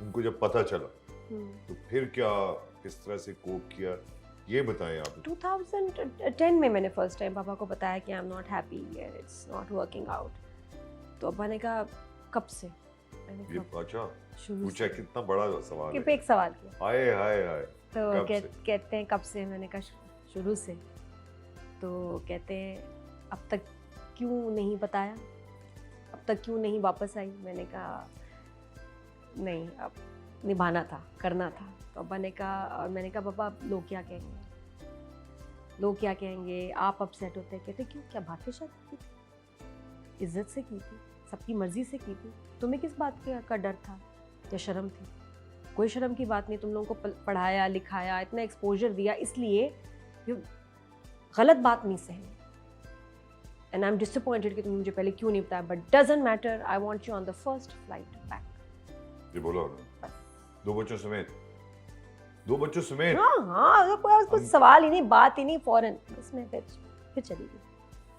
उनको जब पता चला तो फिर क्या, किस तरह से कोप किया, ये बताएं आप। 2010 में मैंने फर्स्ट टाइम पापा को बताया कि I am not happy, it's not working out. तो अब्बा ने कहा कब से? मैंने ये कहा अच्छा शुरू पूछा, से। कितना बड़ा सवाल कि है। पे एक सवाल किया हाय हाय हाय। तो कब से? कहते हैं कब से? मैंने कहा शुरू से। तो कहते हैं अब तक क्यों नहीं बताया, अब तक क्यों नहीं वापस आई? मैंने कहा नहीं, अब निभाना था, करना था। तो अब्बा ने कहा, और मैंने कहा पापा लोग क्या कहेंगे, लोग क्या कहेंगे, आप अपसेट होते हैं? कहते क्यों, क्या बात के शादी की थी, इज्जत से की थी, सबकी मर्जी से की थी, तुम्हें किस बात का डर था या शर्म थी? कोई शर्म की बात नहीं, तुम लोगों को पढ़ाया लिखाया, इतना एक्सपोजर दिया, इसलिए ये गलत बात नहीं सहनी। एंड आई एम डिसअपॉइंटेड कि तुम मुझे पहले क्यों नहीं बताया, but doesn't matter, I want you on the first flight back. ये बोला उन्होंने, दो बच्चों समेत? दो बच्चों समेत? हाँ हाँ, कुछ सवाल ही नहीं, बात ही नहीं, फौरन बस मैं फिर चली गई।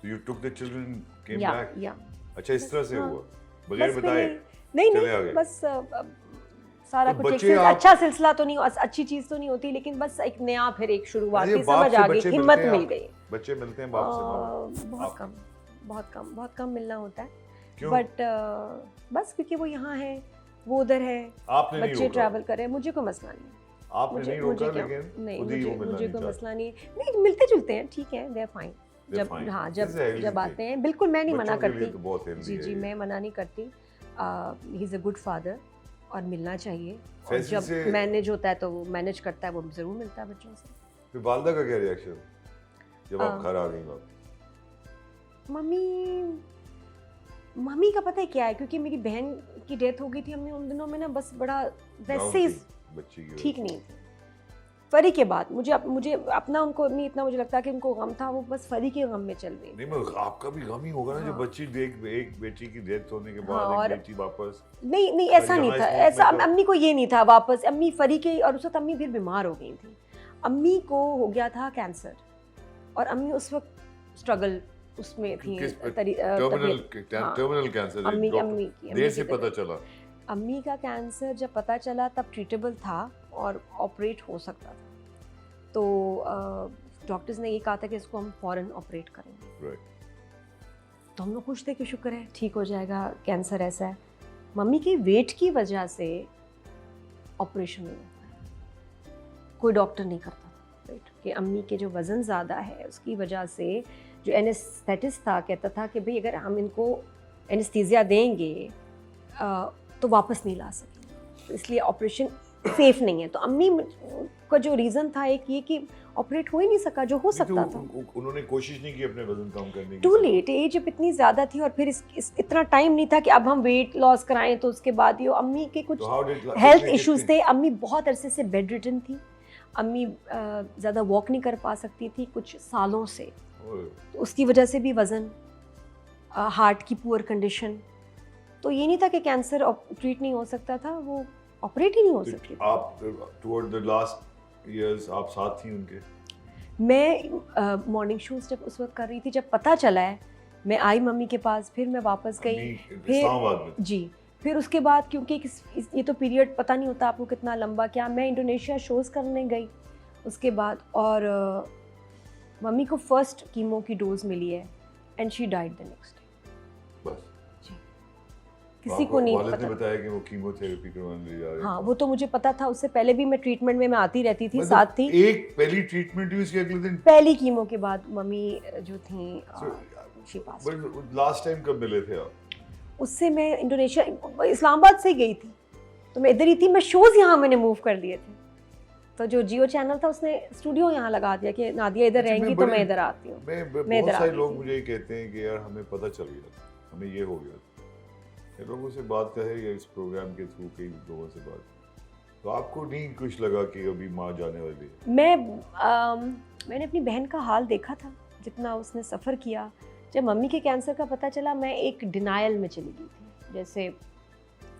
So you took the children, came या back? या अच्छा, इस तरह से हाँ। हुआ, बगैर बस बताए? नहीं चले आ गए? नहीं, बस सारा तो कुछ एक बच्चे आप- अच्छा सिलसिला तो नहीं, अच्छी चीज तो नहीं होती, लेकिन बस एक नया, फिर एक शुरुआत अरे थी, बाप समझ से आ गई, बच्चे हिम्मत मिलते हैं मिल आप? गई। बच्चे मिलते हैं बाप से? माँ? बहुत आप- कम, बहुत कम मिलना होता है। क्यों? बट बस क्योंकि वो यहाँ है, वो उधर है, आपने नहीं बच्चे रोका? ट्रैवल कर रहे हैं, मुझे कोई मसला नहीं है। आपने नहीं रोका, क्या, लेकिन नहीं, खुद ही वो मिलना मुझे नहीं कोई चाहते। मसला नहीं है। नहीं, मिलते जुलते हैं, ठीक है, दे आर फाइन। They're जब fine. हाँ, This is a healthy जब thing. आते हैं, बिल्कुल मैं नहीं मना बच्चों के लिए करती। तो बहुत healthy जी है जी, ये। मैं मना नहीं करती। He is a good father और मिलना चाहिए। और फैसल जब से- मैनेज होता है तो वो मैनेज करता है, वो ज़रूर मिलता है बच्चों से। फिर वालदा का क्या रिएक्शन जब आप आ, घर आ गई वापस? मम्मी का पता है क्या है, क्योंकि मेरी बहन की डेथ हो गई थी, मम्मी उन दिनों में ना बस बड़ा वैसे ही बच्ची की ठीक नहीं थी। फरी के बाद मुझे अपना उनको नहीं, इतना मुझे लगता कि उनको गम था, वो बस फरी के गम में चल रही। नहीं, मैं आपका भी गम ही होगा ना, हाँ। जब बच्ची एक बेटी की डेथ होने के बाद हाँ, एक और बेटी वापस। नहीं और ऐसा नहीं यहाँ था, इस मुल्क ऐसा में तो- अम्मी को ये नहीं था वापस। अम्मी फरी के, और उस वक्त अम्मी फिर बीमार हो गई थी। अम्मी को हो गया था कैंसर, और अम्मी उस वक्त स्ट्रगल उसमें थी, टर्मिनल कैंसर अम्मी देर से की पता चला। अम्मी का कैंसर जब पता चला तब ट्रीटेबल था और ऑपरेट हो सकता था। तो डॉक्टर्स ने ये कहा था कि इसको हम फौरन ऑपरेट करेंगे। तो हम लोग खुश थे कि शुक्र है ठीक हो जाएगा, कैंसर ऐसा है। मम्मी की वेट की वजह से ऑपरेशन नहीं हुआ, कोई डॉक्टर नहीं करता था वेट कि अम्मी के जो वज़न ज़्यादा है उसकी वजह से, जो एनेस्थेटिस्ट था कहता था कि भाई अगर हम इनको एनेस्थीसिया देंगे तो वापस नहीं ला सकेंगे, तो इसलिए ऑपरेशन सेफ नहीं है। तो अम्मी का जो रीज़न था एक ये कि ऑपरेट हो ही नहीं सका जो हो सकता था। उन्होंने कोशिश नहीं की अपने वजन कम करने की? टू लेट, एज अब इतनी ज़्यादा थी, और फिर इतना टाइम नहीं था कि अब हम वेट लॉस कराएं। तो उसके बाद ये अम्मी के कुछ हेल्थ इश्यूज थे। अम्मी बहुत अरसे से बेड रिटन थी, अम्मी ज़्यादा वॉक नहीं कर पा सकती थी कुछ सालों से, तो उसकी वजह से भी वज़न, हार्ट की पुअर कंडीशन। तो ये नहीं था कि कैंसर ट्रीट नहीं हो सकता था, वो ऑपरेट ही नहीं हो सकती थी। आप टुवर्ड द लास्ट इयर्स आप साथ थी उनके? मैं मॉर्निंग शूज़ जब उस वक्त कर रही थी, जब पता चला है, मैं आई मम्मी के पास, फिर मैं वापस गई इस्लामाबाद में। जी। फिर उसके बाद क्योंकि ये तो पीरियड पता नहीं होता आपको कितना लंबा, क्या मैं इंडोनेशिया शोज़ करने गई उसके बाद, और मम्मी को फर्स्ट कीमो की डोज मिली है and she died the next day. बस किसी को नहीं वालिद ने पता। बताया कि वो कीमोथेरेपी करवाने ले जा रहे हैं। हाँ, वो तो मुझे पता था, उससे पहले भी मैं ट्रीटमेंट में मैं आती रहती थी, मतलब साथ थी। एक पहली ट्रीटमेंट हुई, उसके अगले दिन पहली कीमो के बाद मम्मी जो थी she passed. लास्ट टाइम कब मिले थे आप? उससे मैं इंडोनेशिया, इस्लामाबाद से गई थी, तो मैं इधर ही थी। मैं शोज़ यहाँ मैंने मूव कर दिए थे, तो जो जियो चैनल था उसने स्टूडियो यहाँ लगा दिया कि नादिया इधर रहेंगी तो मैं इधर आती हूँ। बहुत सारे लोग मुझे कहते हैं कि यार हमें पता चल गया, हमें ये हो गया। लोगों से बात करें या इस प्रोग्राम के थ्रू कई लोगों से बात, तो आपको नहीं कुछ लगा कि अभी माँ जाने वाली है? मैंने अपनी बहन का हाल देखा था, जितना उसने सफ़र किया। जब मम्मी के कैंसर का पता चला, मैं एक डिनायल में चली गई थी, जैसे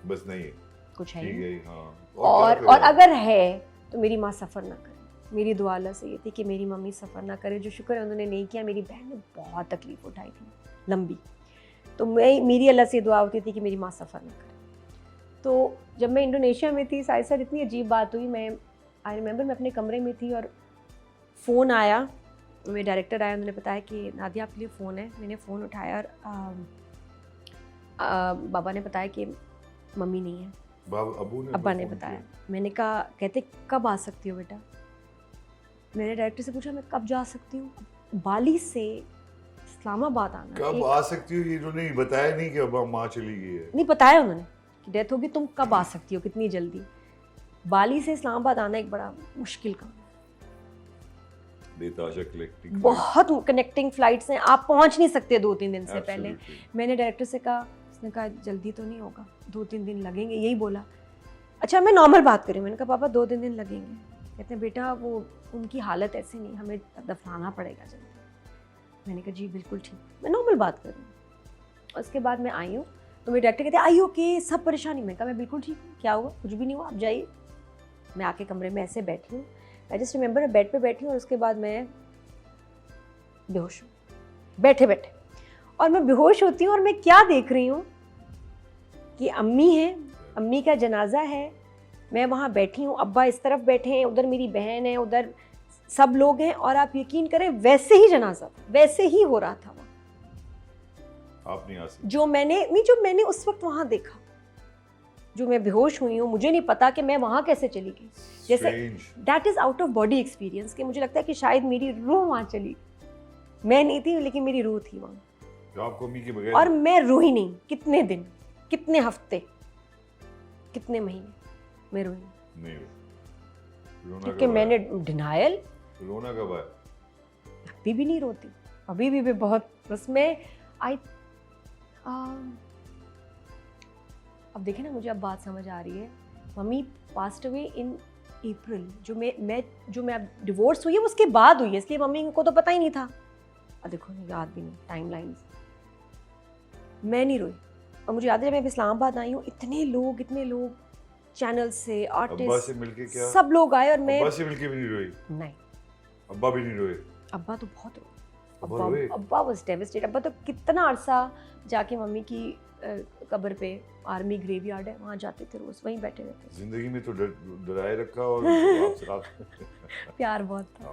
बस नहीं है कुछ है ठीक नहीं। है। हाँ, और अगर है तो मेरी माँ सफ़र ना करे। मेरी दुआ अल्लाह से ये थी कि मेरी मम्मी सफ़र ना करे, जो शुक्र है उन्होंने नहीं किया। मेरी बहन ने बहुत तकलीफ़ उठाई थी लंबी, तो मेरी अल्लाह से दुआ होती थी कि मेरी माँ सफ़र ना करे। तो जब मैं इंडोनेशिया में थी साथ साथ इतनी अजीब बात हुई, मैं आई रिमेंबर मैं अपने कमरे में थी और फ़ोन आया, मेरे डायरेक्टर आया, उन्होंने बताया कि नादिया आपके लिए फ़ोन है। मैंने फ़ोन उठाया और बाबा ने बताया कि मम्मी नहीं है, अब्बा ने बताया। मैंने कहा, कहते कब आ सकती हो बेटा? मैंने डायरेक्टर से पूछा मैं कब जा सकती हूँ? बाली से इस्लामाबाद आना कब आ सकती हो? ये जो नहीं बताया नहीं कि अब माँ चली गई है, नहीं बताया उन्होंने कि डेथ होगी, तुम कब आ सकती हो, कितनी जल्दी? बाली से इस्लामाबाद आना एक बड़ा मुश्किल काम है, बहुत कनेक्टिंग फ्लाइट्स हैं, आप पहुंच नहीं सकते 2-3 दिन से पहले। मैंने डायरेक्टर से कहा, उसने कहा जल्दी तो नहीं होगा, 2-3 दिन लगेंगे, यही बोला। अच्छा मैं नॉर्मल बात करी, मैंने कहा पापा 2-3 दिन लगेंगे। कहते हैं बेटा वो उनकी हालत ऐसी नहीं, हमें दफनाना पड़ेगा जल्दी। मैंने कहा जी बिल्कुल ठीक, मैं नॉर्मल बात कर रही हूँ। उसके बाद मैं आई हूँ तो मेरे डायरेक्टर कहते हैं आई ओके, सब परेशानी। मैंने कहा मैं बिल्कुल ठीक हूँ, क्या हुआ? कुछ भी नहीं हुआ, आप जाइए। मैं आके कमरे में ऐसे बैठी हूँ, आई जस्ट रिमेंबर मैं बेड पे बैठी हूँ और उसके बाद मैं बेहोश हूँ बैठे बैठे। और मैं बेहोश होती हूँ और मैं क्या देख रही हूँ कि अम्मी है, अम्मी का जनाजा है, मैं वहाँ बैठी हूँ, अब्बा इस तरफ बैठे हैं, उधर मेरी बहन है, उधर सब लोग हैं, और आप यकीन करें वैसे ही जनाजा था, वैसे ही हो रहा था वहाँ। आप नहीं आ सकते। जो मैंने उस वक्त वहाँ देखा, जो मैं बेहोश हुई हूँ, मुझे नहीं पता कि मैं वहाँ कैसे चली गई। जैसे that is out of body experience, कि मुझे लगता है कि शायद मेरी रूह वहाँ चली, मैं नहीं थी लेकिन मेरी रूह थी वहाँ। तो आपको अम्मी के बगैर, और मैं रोई नहीं, कितने दिन, कितने हफ्ते, कितने महीने मैं रोई नहीं, क्योंकि मैंने डिनायल। रोना कब आया? अभी भी नहीं रोती, अभी भी बहुत, बस मैं अब देखे ना, मुझे अब बात समझ आ रही है। मम्मी पास्ट अवे इन अप्रैल, जो मैं अब डिवोर्स हुई है उसके बाद हुई है, इसलिए मम्मी को तो पता ही नहीं था। और देखो याद भी नहीं, टाइम लाइन्स। मैं नहीं रोई, और मुझे याद है जब मैं इस्लामाबाद आई हूँ, इतने लोग चैनल से, आर्टिस्ट, अब्बा से मिलके क्या सब लोग आए, और मैं अब्बा से मिलके भी नहीं रोई? नहीं, अब्बा भी नहीं रोए? अब्बा तो बहुत रोए, अब्बा वाज डेवास्टेटेड। अब्बा तो कितना अरसा जाके मम्मी की कब्र पे, आर्मी ग्रेवयार्ड है, वहाँ जाते थे, रोज वहीं बैठे रहते थे। जिंदगी में तो डराए रखा, और प्यार बहुत था।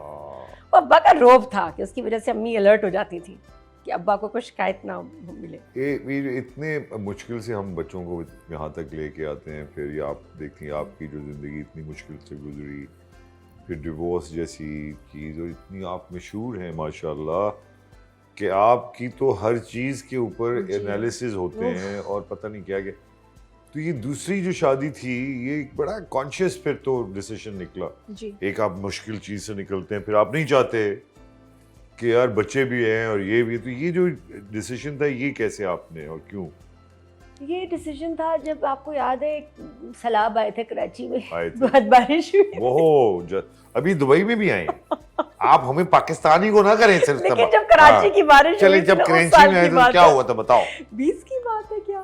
अब्बा का रौब था कि उसकी वजह से अम्मी अलर्ट हो जाती थी कि अब्बा को कुछ शिकायत ना मिले। ये इतने मुश्किल से हम बच्चों को यहाँ तक लेके आते हैं, फिर ये आप देखती हैं आपकी जो ज़िंदगी इतनी मुश्किल से गुजरी, फिर डिवोर्स जैसी चीज़, और इतनी आप मशहूर हैं माशाल्लाह कि आपकी तो हर चीज़ के ऊपर एनालिसिस होते हैं और पता नहीं क्या क्या। तो ये दूसरी जो शादी थी, ये एक बड़ा कॉन्शियस फिर तो डिसीजन निकला जी। एक आप मुश्किल चीज़ से निकलते हैं, फिर आप नहीं चाहते कि यार बच्चे भी हैं और ये भी, तो ये जो डिसीजन था ये कैसे आपने और क्यों? ये डिसीजन था जब आपको याद है सैलाब आए थे कराची में, आए थे। बहुत बारिश हुई। वो अभी दुबई में भी आए आप हमें पाकिस्तानी को ना करें सिर्फ। लेकिन जब कराची की बारिश चलिए, जब कराची में आए तो क्या हुआ था बताओ? 20 की बात है क्या?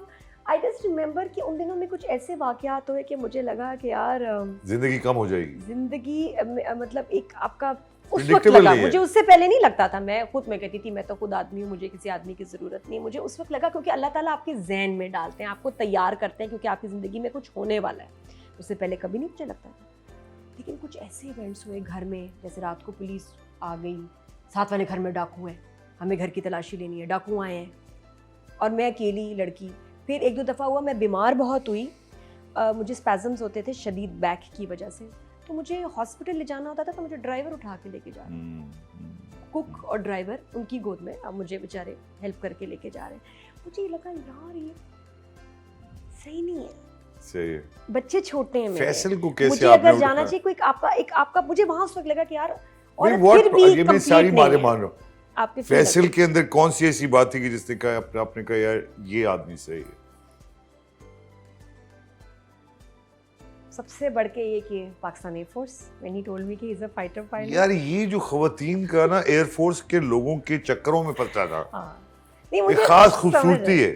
आई जस्ट रिमेम्बर कि उन दिनों में कुछ ऐसे वाकयात हुए कि मुझे लगा कि यार जिंदगी कम हो जाएगी, जिंदगी मतलब एक आपका उस वक्त लगा, मुझे उससे पहले नहीं लगता था। मैं कहती थी मैं तो खुद आदमी हूँ, मुझे किसी आदमी की ज़रूरत नहीं। मुझे उस वक्त लगा क्योंकि अल्लाह ताला आपके ज़हन में डालते हैं, आपको तैयार करते हैं, क्योंकि आपकी ज़िंदगी में कुछ होने वाला है। उससे पहले कभी नहीं मुझे लगता था। लेकिन कुछ ऐसे इवेंट्स हुए घर में, जैसे रात को पुलिस आ गई, साथ वाले घर में डाकू हैं, हमें घर की तलाशी लेनी है, डाकू आए हैं, और मैं अकेली लड़की। फिर 1-2 दफ़ा हुआ मैं बीमार बहुत हुई, मुझे स्पैज़म्स होते थे शदीद बैक की वजह से, तो मुझे हॉस्पिटल ले जाना होता था, तो मुझे ड्राइवर उठा के लेके जा रहे हैं, कुक और ड्राइवर उनकी गोद में, अब मुझे बेचारे हेल्प करके लेके जा रहे हैं। मुझे लगा यार ये सही नहीं है, सही है, बच्चे छोटे हैं, फैसल को कैसे मुझे अगर जाना चाहिए कोई आपका मुझे वहां उस वक्त लगा कि यार, और फिर भी ये मैं सारी बातें मान रहा हूँ। आपके फैसल के अंदर कौन सी ऐसी बात थी कि जिसने कहा आपने कहा यार ये आदमी सही है? सबसे बढ़ के ये कि Pakistan air force, when he told me कि he's a fighter pilot। यार ये जो खवातीन का ना एयरफोर्स के लोगों के चक्करों में पड़ता था, नहीं, मुझे खास खूबसूरती है।